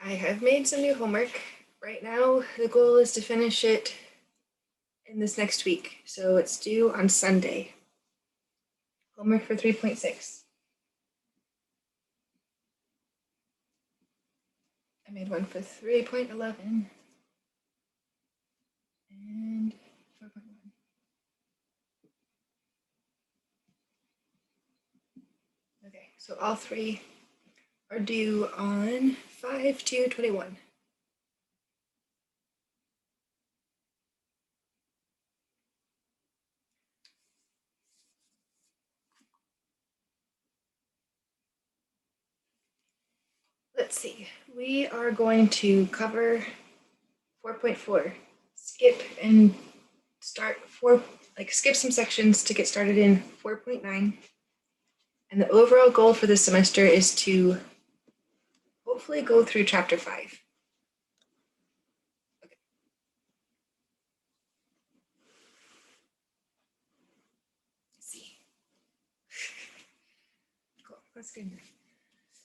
I have made some new homework. Right now, the goal is to finish it in this next week, so it's due on Sunday. Homework for 3.6. I made one for 3.11 and 4.1. Okay, so all three are due on 5/2/21. Let's see. We are going to cover 4.4. Skip and skip some sections to get started in 4.9. And the overall goal for this semester is to hopefully go through chapter 5. Okay. Let's see. Cool, that's good.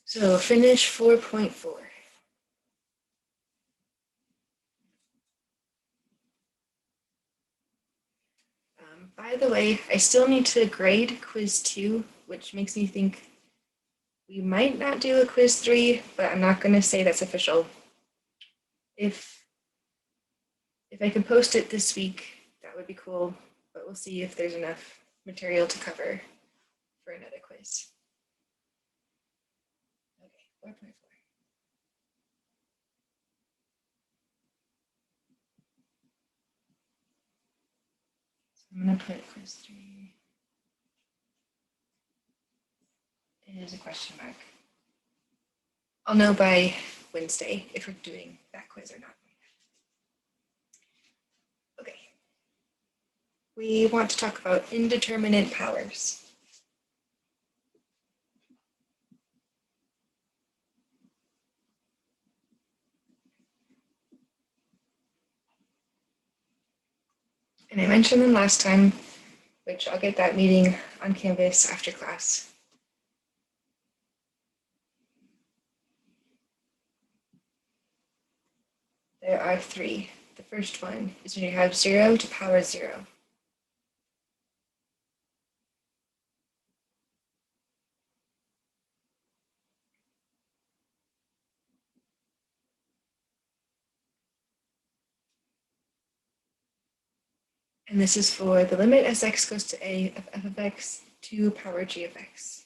So finish 4.4. By the way, I still need to grade quiz 2, which makes me think we might not do a quiz 3, but I'm not going to say that's official. If I can post it this week, that would be cool, but we'll see if there's enough material to cover for another quiz. Okay, 4.4. So I'm going to put quiz 3 is a question mark. I'll know by Wednesday if we're doing that quiz or not. Okay. We want to talk about indeterminate powers. And I mentioned them last time, which I'll get that meeting on Canvas after class. There are 3. The first one is when you have 0 to power 0. And this is for the limit as x goes to a of f of x to power g of x.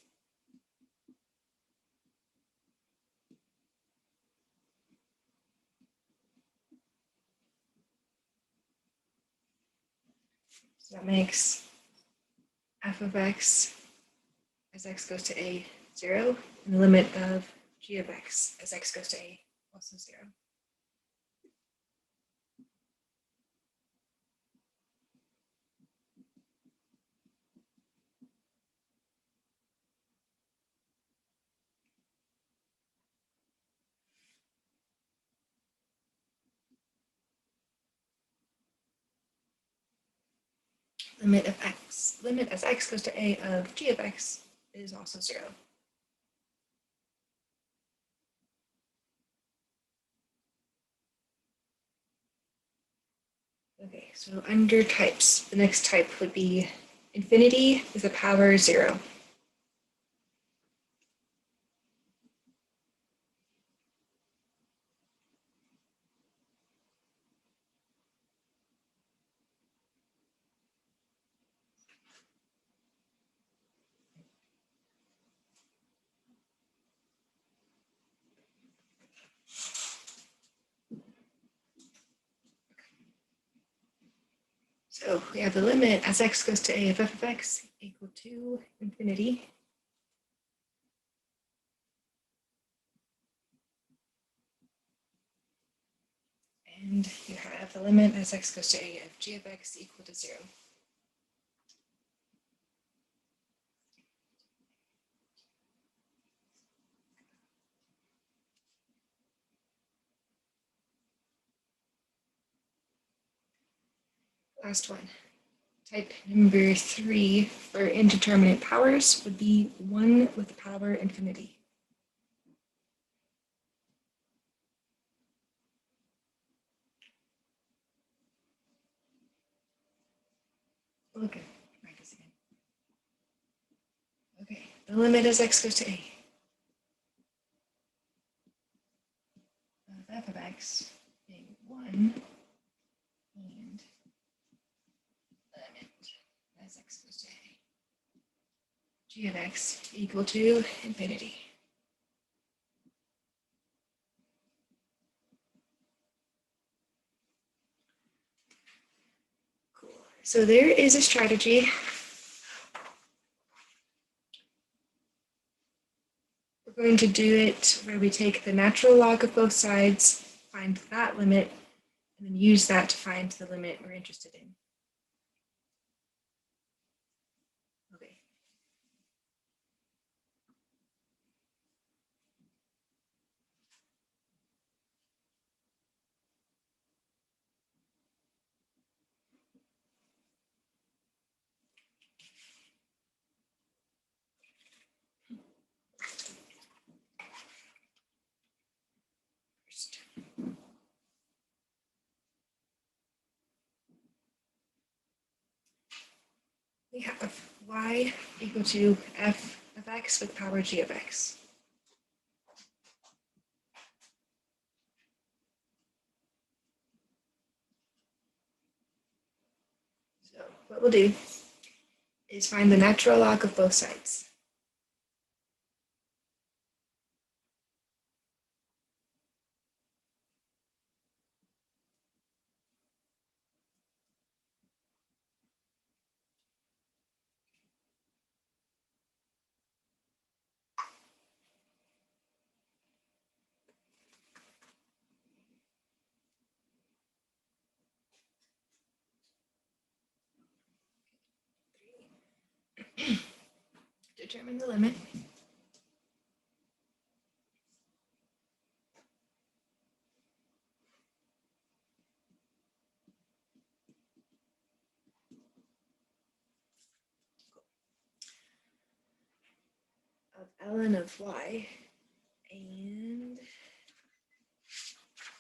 So that makes f of x as x goes to a 0, and the limit of g of x as x goes to a also 0. Limit of x, limit as x goes to a of g of x is also 0. Okay, so under types, the next type would be infinity with a power 0. So we have the limit as x goes to a of f of x equal to infinity. And you have the limit as x goes to a of g of x equal to 0. Last one. Type number 3 for indeterminate powers would be 1 with power infinity. Okay, practice again. Okay, the limit as x goes to a of f of x being 1 and limit as x goes to a g of x equal to infinity. Cool. So there is a strategy. We're going to do it where we take the natural log of both sides, find that limit, and then use that to find the limit we're interested in. Okay. First. We have y equal to f of x with power g of x. So what we'll do is find the natural log of both sides. Determine the limit. Of ln of y, and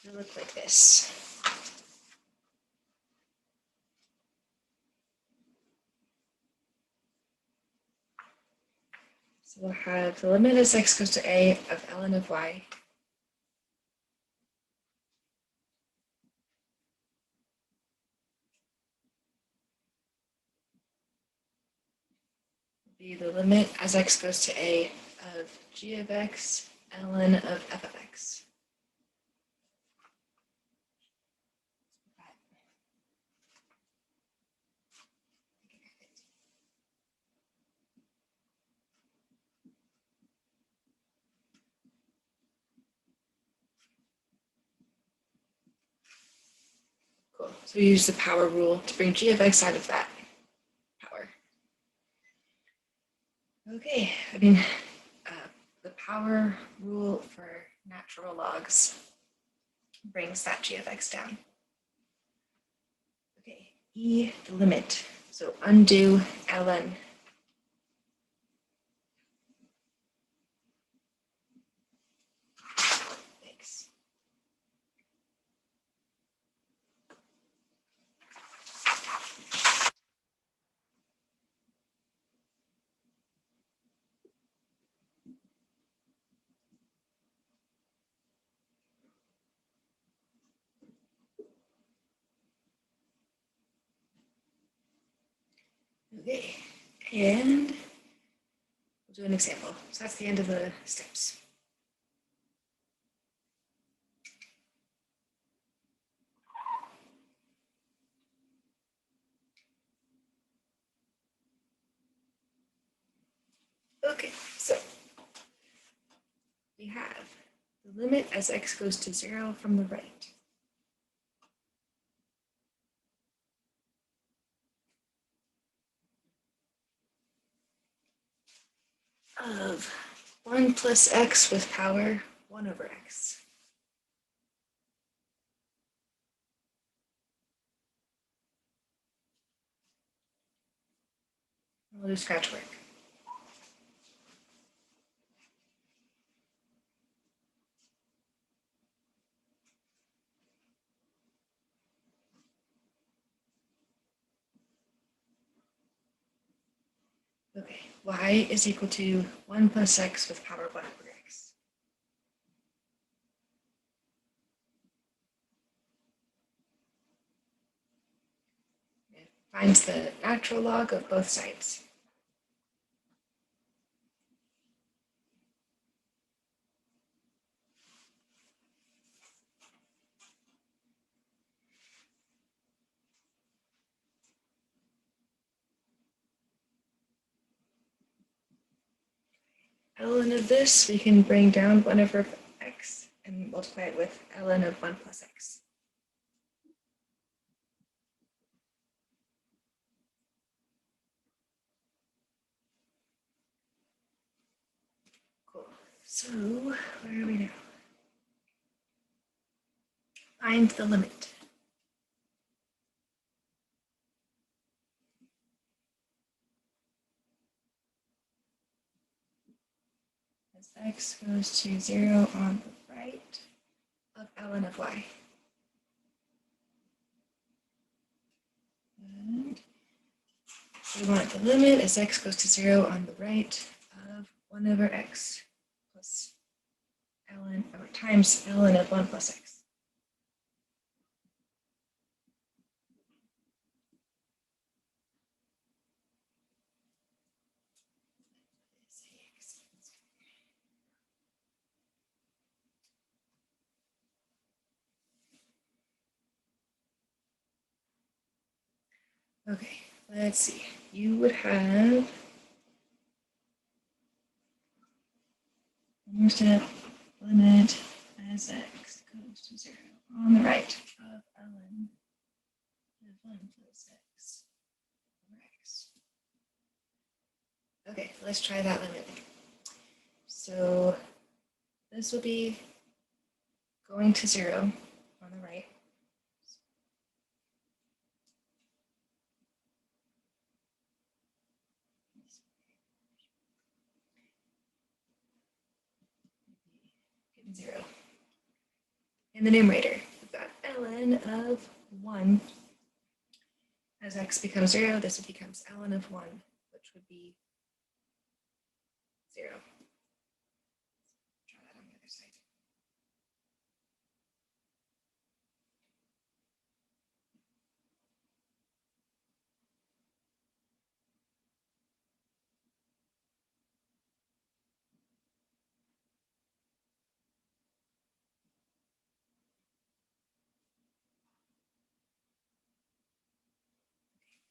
it'll look like this. So we'll have the limit as x goes to a of ln of y be the limit as x goes to a of g of x ln of f of x. Cool. So we use the power rule to bring g of x out of that power. Okay, the power rule for natural logs brings that g of x down. Okay, e, the limit. So undo ln. Thanks. Okay, and we'll do an example. So that's the end of the steps. Okay, so we have the limit as x goes to 0 from the right of 1 plus x with power 1 over x. We'll do scratch work. Okay, y is equal to 1 plus x with power 1 over x. It finds the natural log of both sides. ln of this, we can bring down 1 over x and multiply it with ln of 1 plus x. Cool. So, where are we now? Find the limit. As x goes to 0 on the right of ln of y. And we want the limit as x goes to 0 on the right of 1 over x plus ln, or times ln of 1 plus x. Okay, let's see. You would have step limit as x goes to 0 on the right of ln of 1 plus x over x. Okay, let's try that limit. So this will be going to 0 on the right. Getting 0. In the numerator, we've got ln of 1. As x becomes 0, this becomes ln of 1, which would be 0. Try that on the other side.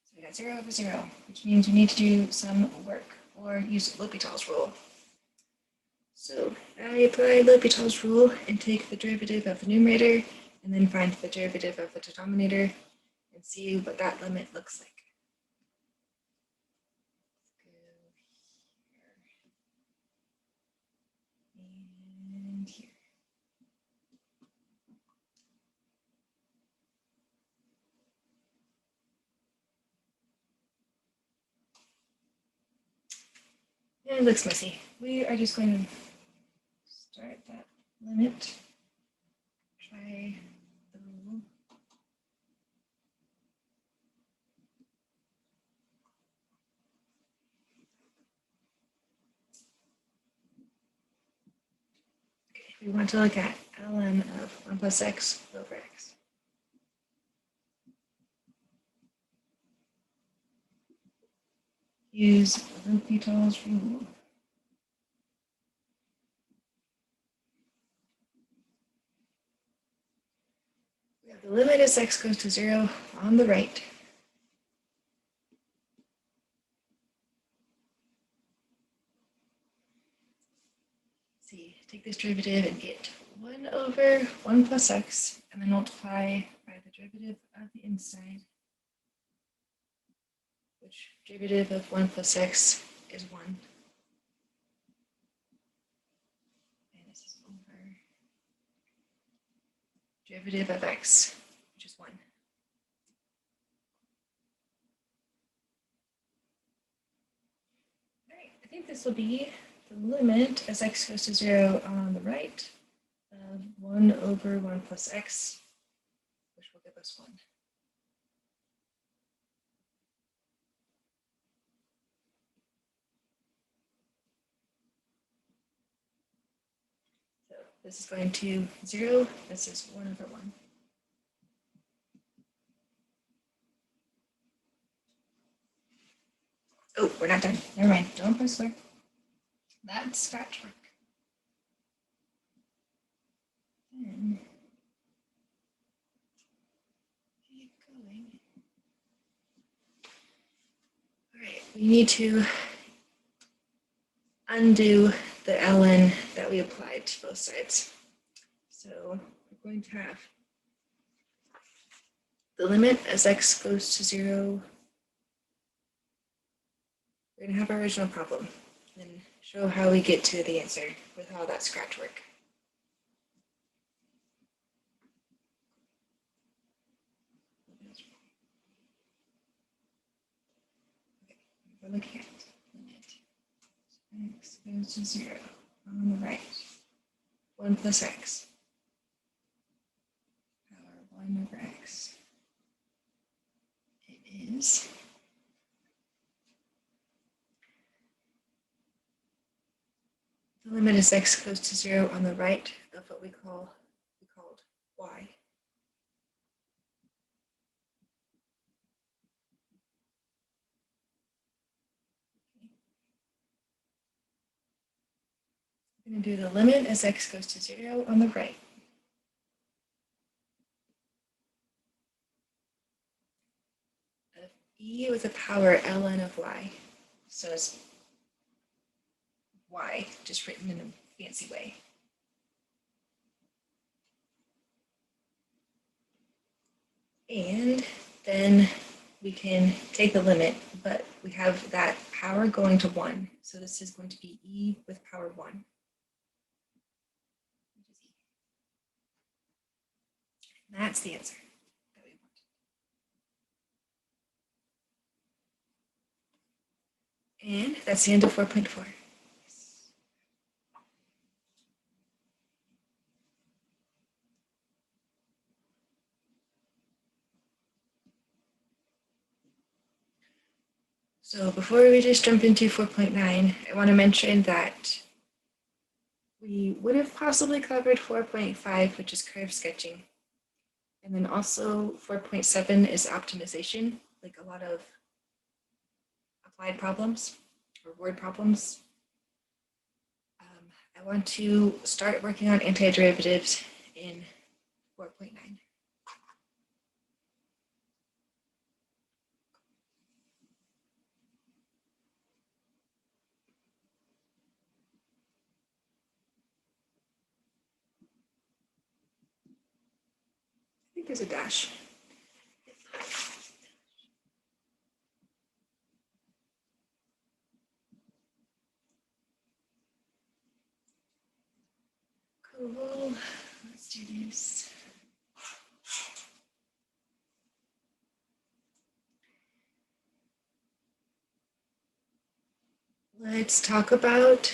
So we got 0 over 0, which means we need to do some work or use L'Hopital's rule. So I apply L'Hopital's rule and take the derivative of the numerator and then find the derivative of the denominator and see what that limit looks like. And here. And it looks messy. We are just going to start that limit. Try the rule. Okay, we want to look at ln of 1 plus x over x. Use L'Hopital's rule. We have the limit as x goes to 0 on the right. See, take this derivative and get 1 over 1 plus x, and then multiply by the derivative of the inside, which derivative of 1 plus x is 1. And this is over derivative of x, which is 1. All right, I think this will be the limit as x goes to 0 on the right of 1 over 1 plus x, which will give us 1. This is going to 0. This is 1/1. Oh, we're not done. Never mind. Don't press square. That's scratch work. Then keep going. All right, we need to undo the ln that we applied to both sides. So we're going to have the limit as x goes to 0. We're going to have our original problem and show how we get to the answer with all that scratch work. We're looking at limit x goes to 0 on the right. 1 plus x. Power 1 over x. It is the limit as x goes to 0 on the right of what we called y. We're going to do the limit as x goes to 0 on the right. Of e with a power ln of y. So it's y, just written in a fancy way. And then we can take the limit, but we have that power going to 1. So this is going to be e with power 1. And that's the answer that we want. And that's the end of 4.4. So before we just jump into 4.9, I want to mention that we would have possibly covered 4.5, which is curve sketching. And then also 4.7 is optimization, like a lot of applied problems or word problems. I want to start working on antiderivatives in 4.9. I think there's a dash. Cool. Let's do this. Let's talk about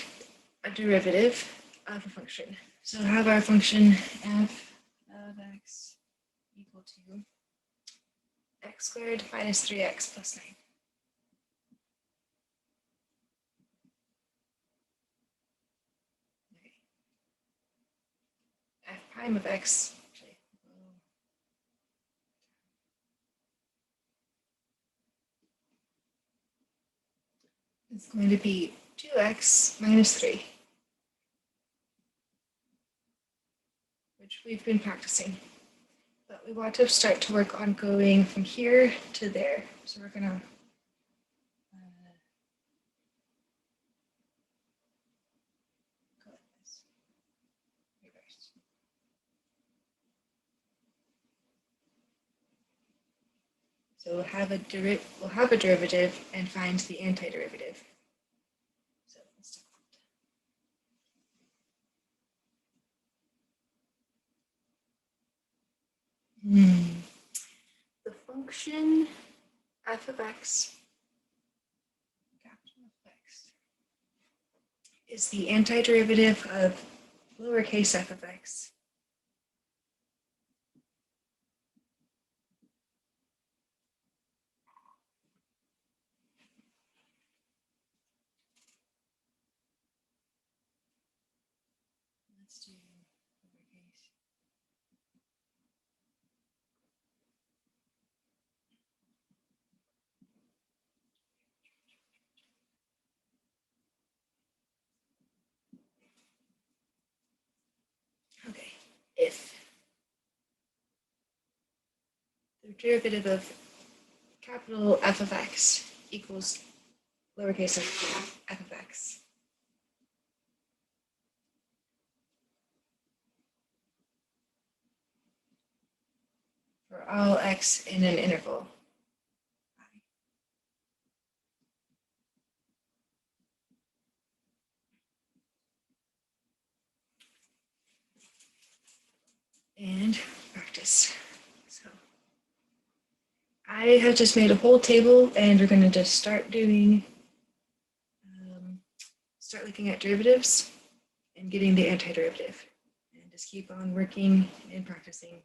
a derivative of a function. So have our function f of x equal to x squared minus 3x plus 9. Okay. F prime of x is going to be 2x minus 3, which we've been practicing. But we want to start to work on going from here to there. So we're going to go like this. Reverse. So we'll have a derivative and find the antiderivative. So let's talk about that. The function f of x, capital X, is the antiderivative of lowercase f of x. Let's do derivative of capital F of x equals lowercase f of x. For all x in an interval. And practice. So I have just made a whole table, and we're going to just start doing, start looking at derivatives and getting the antiderivative, and just keep on working and practicing.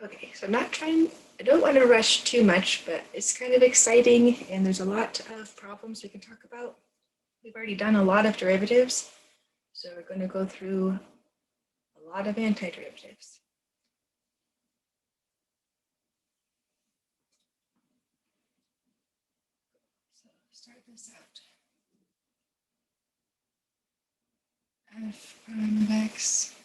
Okay, so I don't want to rush too much, but it's kind of exciting, and there's a lot of problems we can talk about. We've already done a lot of derivatives, so we're going to go through a lot of antiderivatives. So start this out. F prime of x.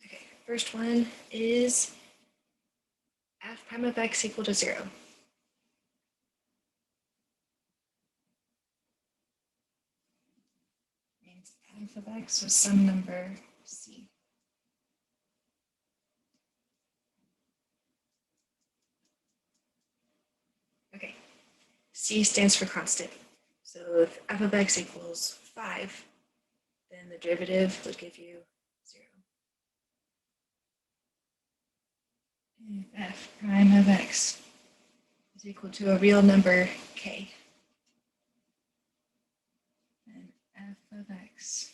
Okay, first one is f prime of x equal to 0. Means f of x was some number c. Okay, c stands for constant. So if f of x equals 5, then the derivative would give you 0. If f prime of x is equal to a real number k, then f of x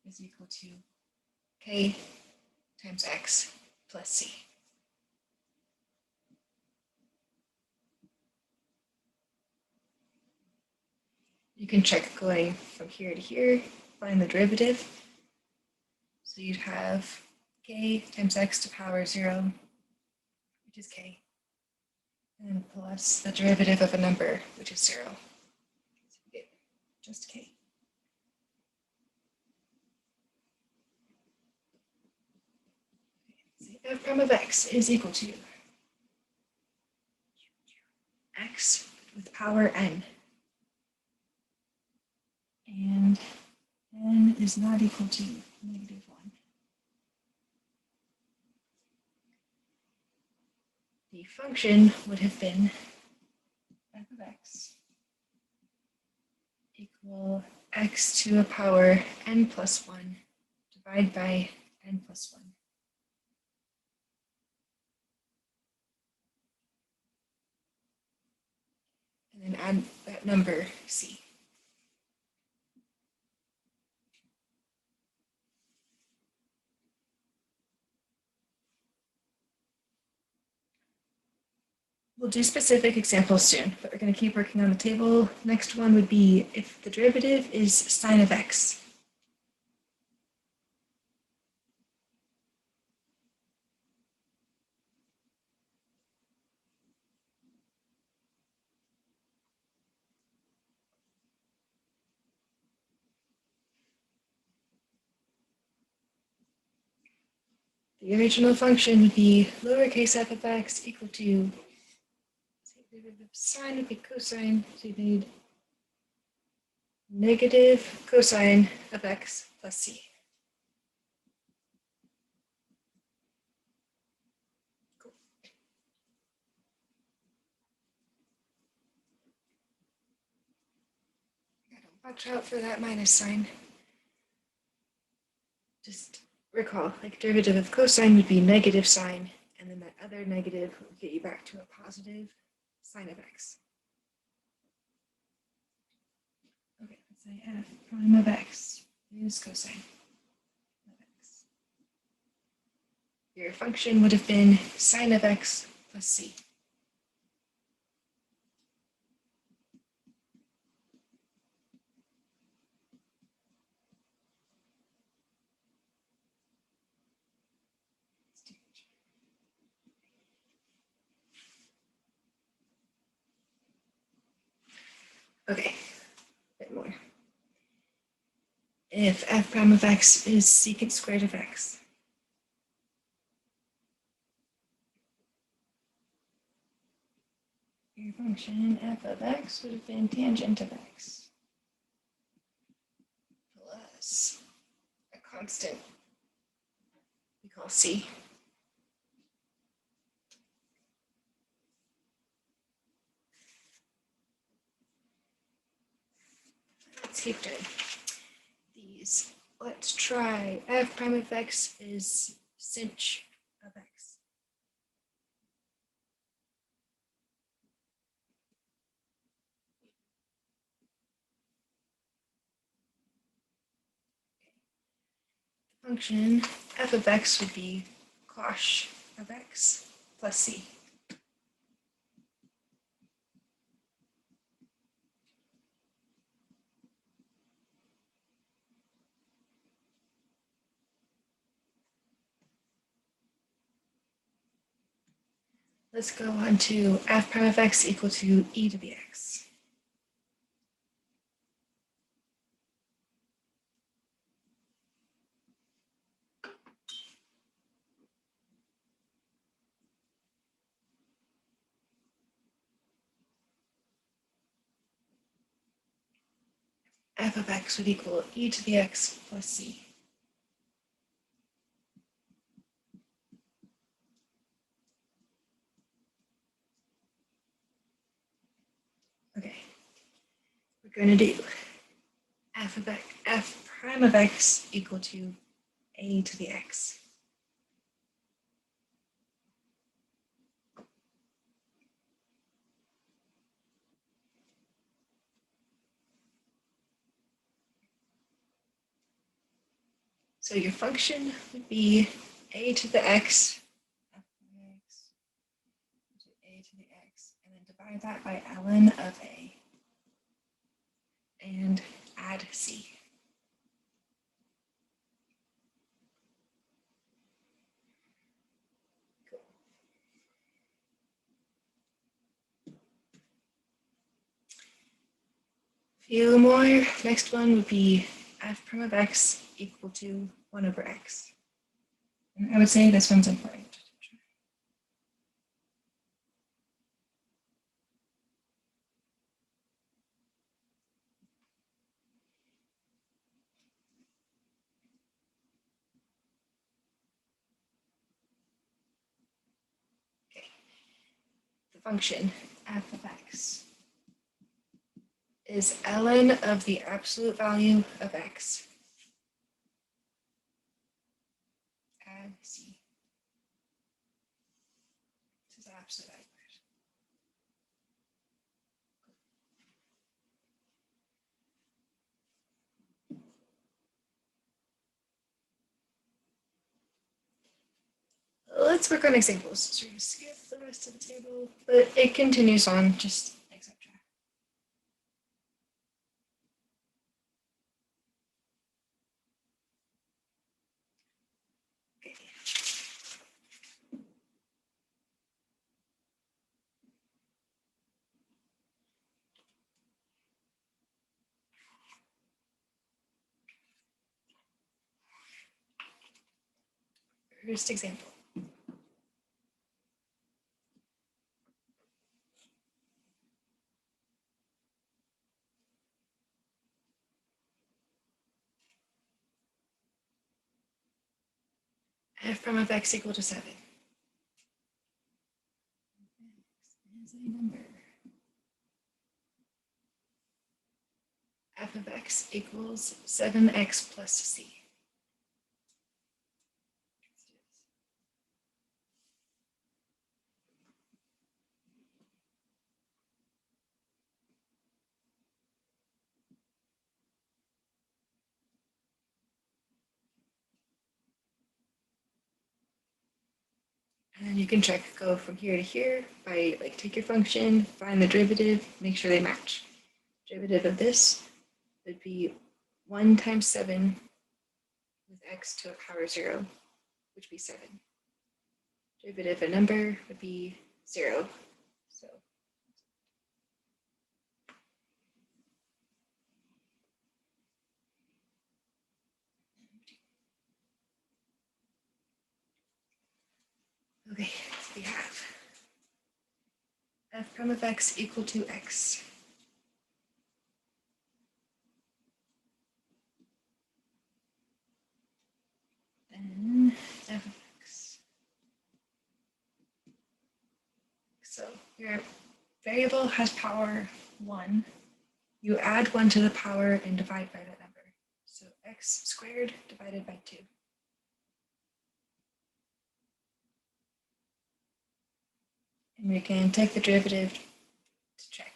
is equal to k times x plus c. You can check going from here to here, find the derivative. So you'd have k times x to power 0, which is k, and plus the derivative of a number, which is 0. So we get just k. So f prime of x is equal to x with power n. And n is not equal to -1. The function would have been f of x equal x to a power n plus 1 divided by n plus 1. And then add that number c. We'll do specific examples soon, but we're going to keep working on the table. Next one would be if the derivative is sine of x. The original function would be lowercase f of x equal to sine would be cosine, so you need negative cosine of x plus c. Cool. Gotta watch out for that minus sign. Just recall, like derivative of cosine would be negative sine, and then that other negative will get you back to a positive sine of x. Okay, let's say f prime of x is cosine of x. Your function would have been sine of x plus c. Okay, a bit more. If f prime of x is secant squared of x, your function f of x would have been tangent of x plus a constant we call c. Let's keep doing these. Let's try f prime of x is sinh of x. The function f of x would be cosh of x plus c. Let's go on to f prime of x equal to e to the x. F of x would equal e to the x plus c. Okay, we're going to do f prime of x equal to a to the x. So your function would be a to the x, f of x, to a to the x, and then divide that by ln of a, and add c. Cool. Few more. Next one would be f prime of x equal to 1 over x. And I would say this one's important. Okay. The function f of x is ln of the absolute value of x. Add c. This is absolute value. Let's work on examples. So we're going to skip the rest of the table, but it continues on, just etc. Okay. First example. F prime of x equal to 7. X is a number. F of x equals 7x plus c. And you can check, go from here to here by like take your function, find the derivative, make sure they match. Derivative of this would be 1 times 7 with x to the power 0, which would be 7. Derivative of a number would be 0. So prime of x equal to x. Then f of x. So your variable has power 1. You add 1 to the power and divide by that number. So x squared divided by 2. And we can take the derivative to check.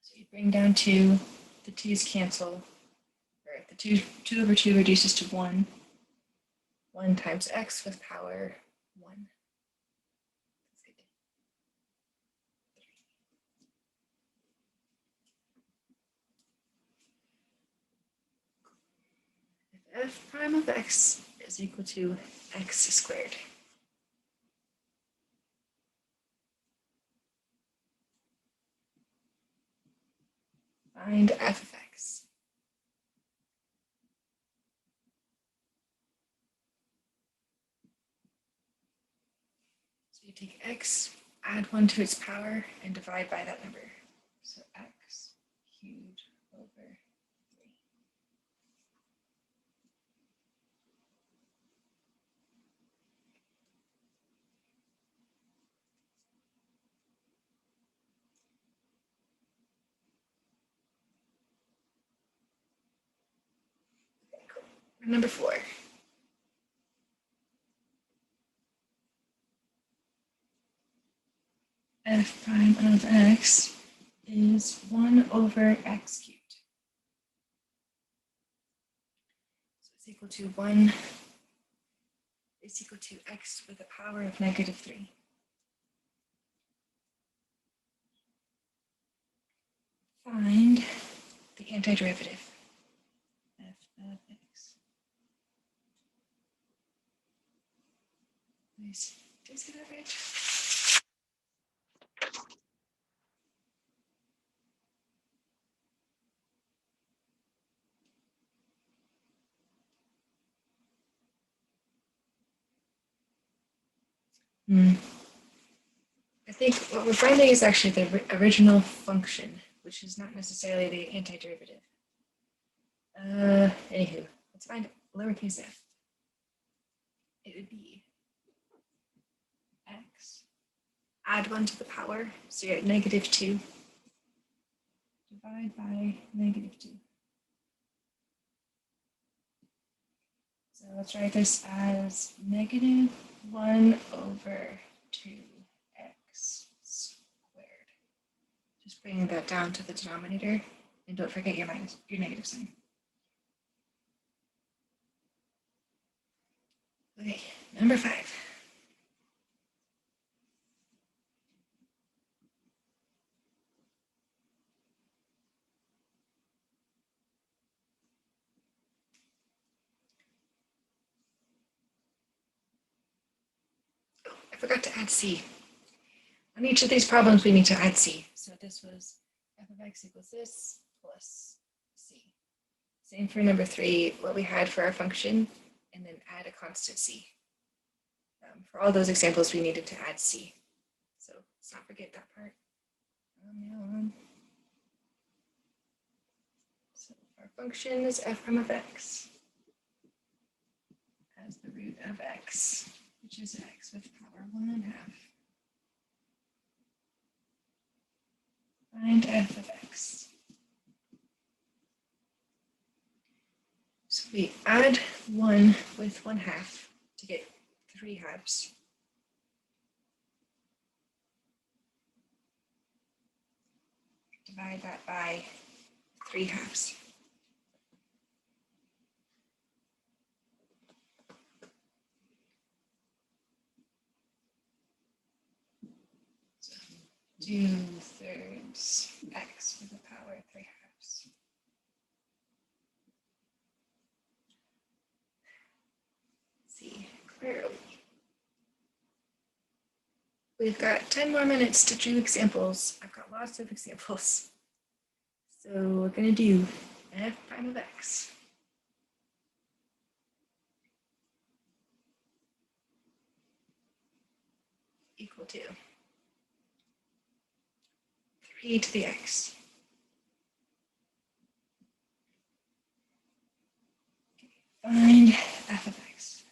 So you bring down 2, the 2's cancel, or the 2 over 2 reduces to 1. 1 times x with power 1. If f prime of x is equal to x squared, find f of x. So you take x, add 1 to its power, and divide by that number. So x cubed over 3. Okay, cool. Number 4. F prime of x is 1 over x cubed. So it's equal to 1 is equal to x with a power of negative 3. Find the antiderivative. F of x. Nice. Did I say that right? I think what we're finding is actually the original function, which is not necessarily the antiderivative. Anywho, let's find lowercase f. It would be x, add 1 to the power, so you're at negative 2, divide by negative 2. So let's write this as negative 1 over 2x squared. Just bringing that down to the denominator, and don't forget your negative sign. Okay, number 5. Oh, I forgot to add c. On each of these problems, we need to add c. So this was f of x equals this plus c. Same for number 3, what we had for our function, and then add a constant c. For all those examples, we needed to add c. So let's not forget that part. So our function is f prime of x as the root of x, which is x with power 1/2. Find f of x. So we add 1 with 1/2 to get 3/2. Divide that by 3/2. So 2/3 x with the power 3/2. See clearly. We've got 10 more minutes to do examples. I've got lots of examples. So we're going to do f prime of x equal to 3 to the x. Find f of x.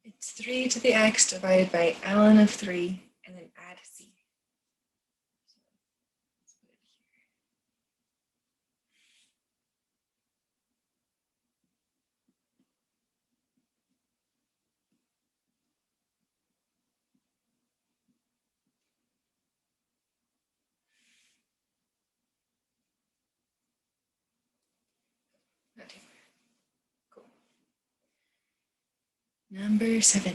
It's 3 to the x divided by ln of 3, and then add c. Not too far. Cool. Number 7.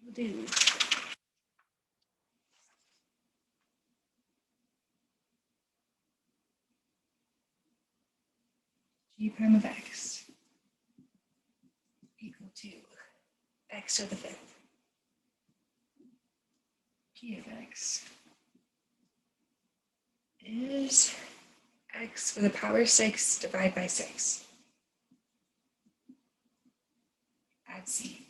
We'll do g prime of x equal to x to the 5th. G of x is x to the power 6 divided by 6. Add c.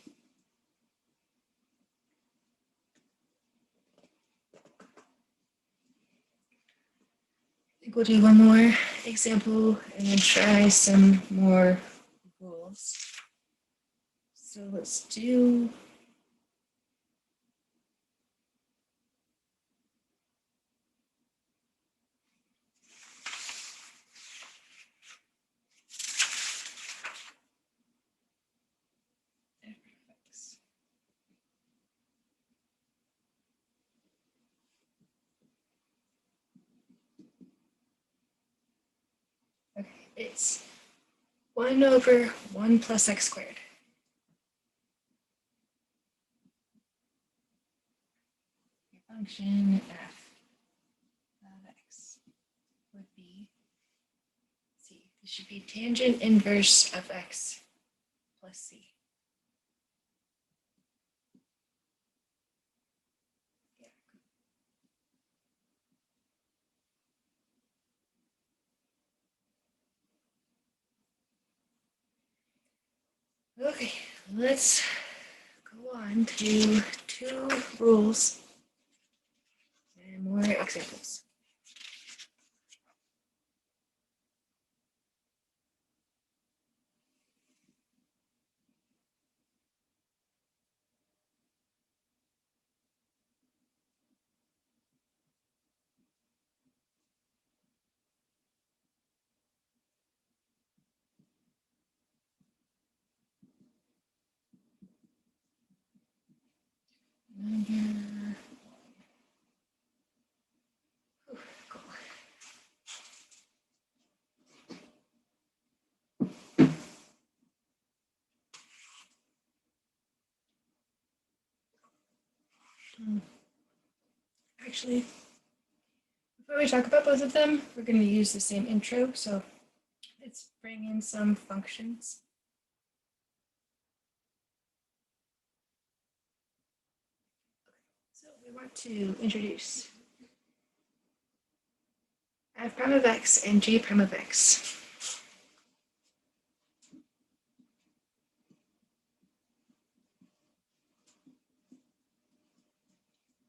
I think we'll do one more example and then try some more rules. So let's do f. Okay, it's 1 over 1 plus x squared. Your function f of x would be, c. This should be tangent inverse of x plus c. Okay, let's go on to 2 rules and more examples. Number 1. Cool. Actually, before we talk about both of them, we're going to use the same intro, so let's bring in some functions. So we want to introduce f prime of x and g prime of x.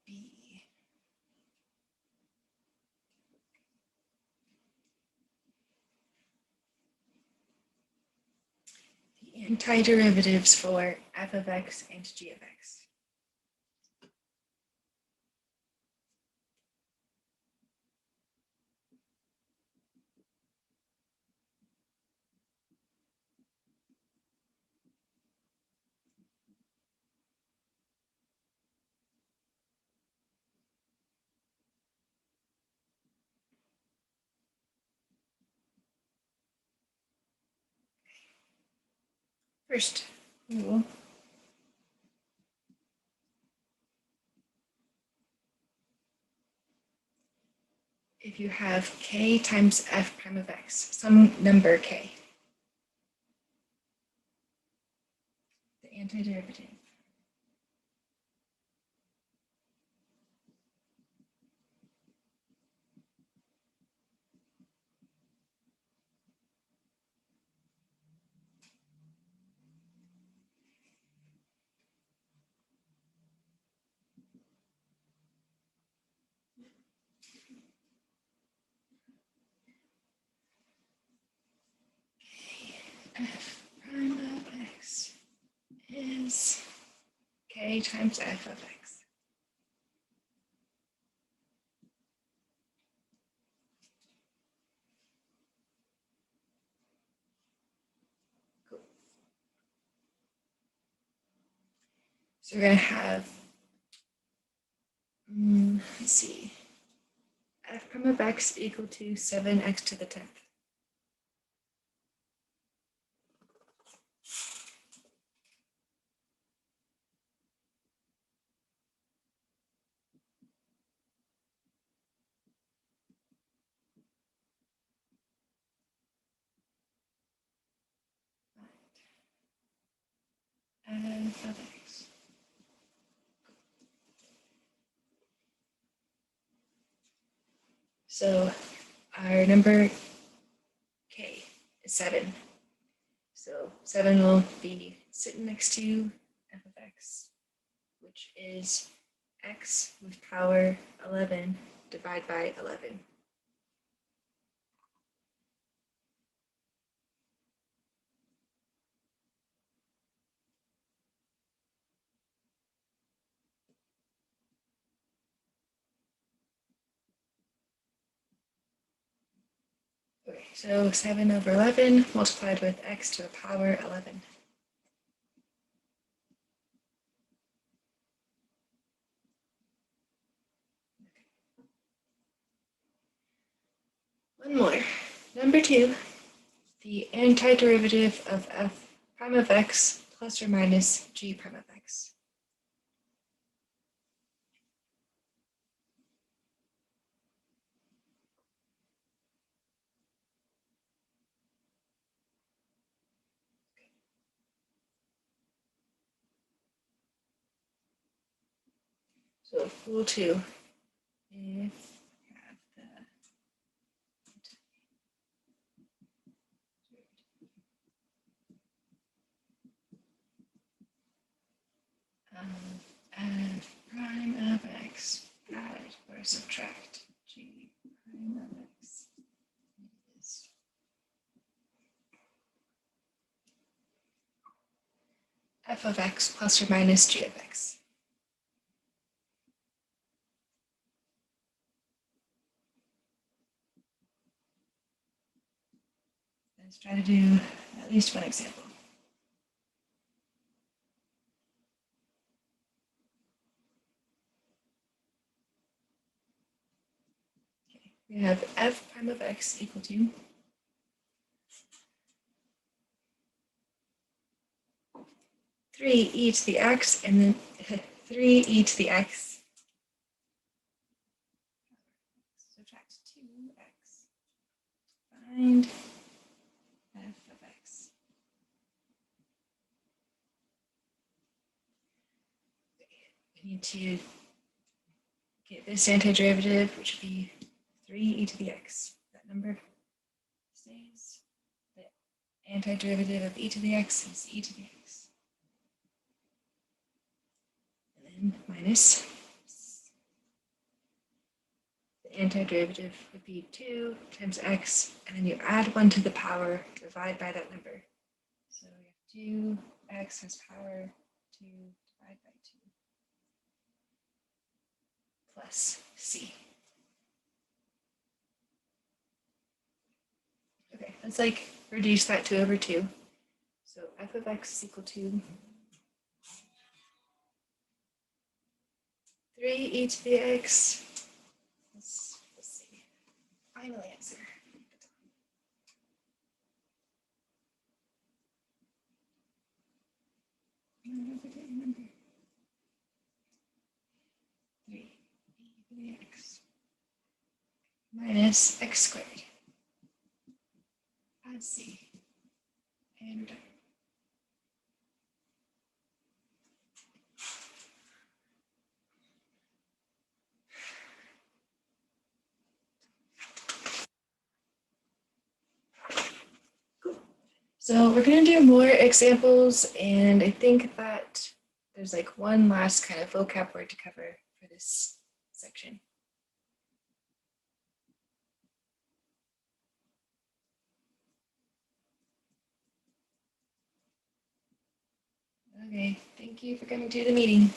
B. The antiderivatives for f of x and g of x. First rule. If you have k times f prime of x, some number k, the antiderivative f prime of x is k times f of x. Cool. So we're going to have, let's see, f prime of x equal to 7x to the 10th. F of x. So our number k is 7. So 7 will be sitting next to f of x, which is x with power 11 divided by 11. Okay, so 7 over 11 multiplied with x to the power 11. One more. Number 2, the antiderivative of f prime of x plus or minus g prime of x. So rule 2, if you have the f prime of x add or subtract g prime of x is f of x plus or minus g of x. Let's try to do at least one example. Okay. We have f prime of x equal to 3e to the x and then 3e to the x. Subtract 2x. Find f of x. We need to get this antiderivative, which would be 3e to the x. That number stays. The antiderivative of e to the x is e to the x. And then minus. The antiderivative would be 2 times x, and then you add 1 to the power, divide by that number. So we have 2x has power 2 divided by 2 plus c. Okay, let's like reduce that to over 2. So f of x is equal to 3e to the x. Let's see. Final answer. Number 3e to the x minus x squared. Add c. And we're done. So we're going to do more examples, and I think that there's like one last kind of vocab word to cover for this section. Okay, thank you for coming to the meeting.